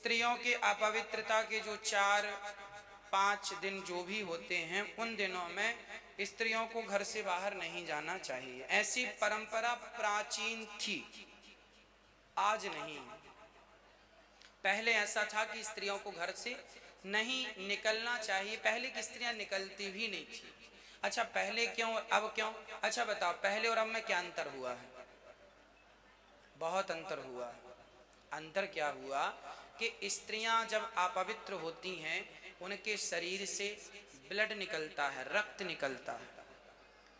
स्त्रियों के अपवित्रता के जो 4-5 दिन जो भी होते हैं, उन दिनों में स्त्रियों को घर से बाहर नहीं जाना चाहिए। ऐसी परंपरा प्राचीन थी, आज नहीं। पहले ऐसा था कि स्त्रियों को घर से नहीं निकलना चाहिए। पहले की स्त्रियां निकलती भी नहीं थी। अच्छा, पहले क्यों, अब क्यों? अच्छा बताओ, पहले और अब में क्या अंतर हुआ है? बहुत अंतर हुआ है। अंतर क्या हुआ कि स्त्रियां जब अपवित्र होती हैं, उनके शरीर से ब्लड निकलता है, रक्त निकलता है।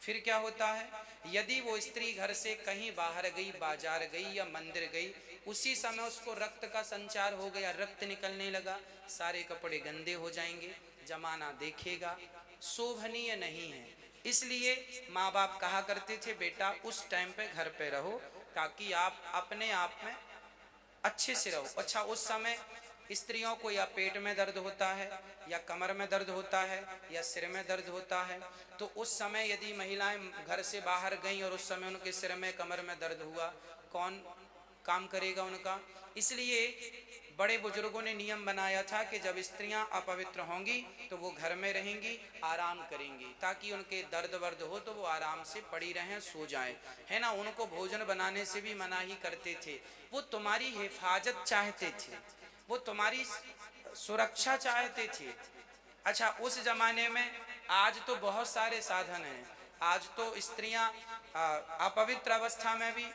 फिर क्या होता है, यदि वो स्त्री घर से कहीं बाहर गई, बाजार गई या मंदिर गई, उसी समय उसको रक्त का संचार हो गया, रक्त निकलने लगा, सारे कपड़े गंदे हो जाएंगे, जमाना देखेगा, शोभनीय नहीं है। इसलिए माँ बाप कहा करते थे, बेटा उस टाइम पे घर पे रहो ताकि आप अपने आप में अच्छे से रहो। अच्छा, उस समय स्त्रियों को या पेट में दर्द होता है, या कमर में दर्द होता है, या सिर में दर्द होता है, तो उस समय यदि महिलाएं घर से बाहर गईं और उस समय उनके सिर में, कमर में दर्द हुआ, कौन काम करेगा उनका? इसलिए बड़े बुजुर्गों ने नियम बनाया था कि जब स्त्रियां अपवित्र होंगी तो वो घर में रहेंगी, आराम करेंगी, ताकि उनके दर्द वर्द हो तो वो आराम से पड़ी रहें, सो जाएं, है ना। उनको भोजन बनाने से भी मना ही करते थे। वो तुम्हारी हिफाजत चाहते थे, वो तुम्हारी सुरक्षा चाहते थे। अच्छा, उस जमाने में, आज तो बहुत सारे साधन हैं। आज तो स्त्रियां अपवित्र अवस्था में भी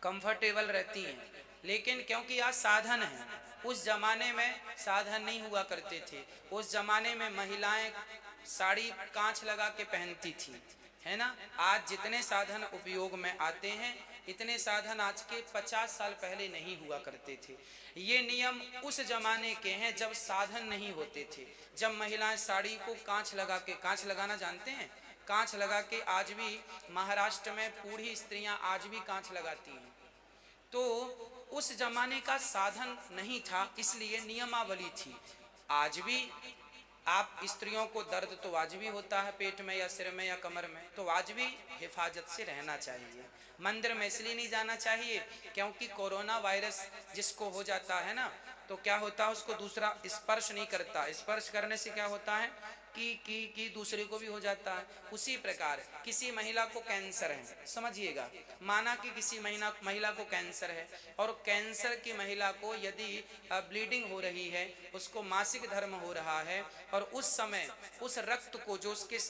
कंफर्टेबल रहती हैं, लेकिन क्योंकि आज साधन है, उस जमाने में साधन नहीं हुआ करते थे। उस जमाने में महिलाएं साड़ी कांच लगा के पहनती थी, है ना। आज जितने साधन उपयोग में आते हैं, इतने साधन आज के 50 साल पहले नहीं हुआ करते थे। ये नियम उस जमाने के हैं जब साधन नहीं होते थे, जब महिलाएं साड़ी को कांच लगा के, कांच लगाना जानते हैं? कांच लगा के आज भी महाराष्ट्र में बूढ़ी स्त्रियां आज भी कांच लगाती हैं। तो उस जमाने का साधन नहीं था, इसलिए नियमावली थी। आज भी आप स्त्रियों को दर्द तो आज भी होता है, पेट में या सिर में या कमर में, तो आज भी हिफाजत से रहना चाहिए। मंदिर में इसलिए नहीं जाना चाहिए क्योंकि कोरोना वायरस जिसको हो जाता है ना, तो क्या होता है, उसको दूसरा स्पर्श नहीं करता। स्पर्श करने से क्या होता है कि दूसरे को भी हो जाता है। उसी प्रकार किसी महिला को कैंसर है, समझिएगा, माना कि किसी महिला को कैंसर है, और कैंसर की महिला को यदि ब्लीडिंग हो रही है, उसको मासिक धर्म हो रहा है, और उस समय उस रक्त को जो उसके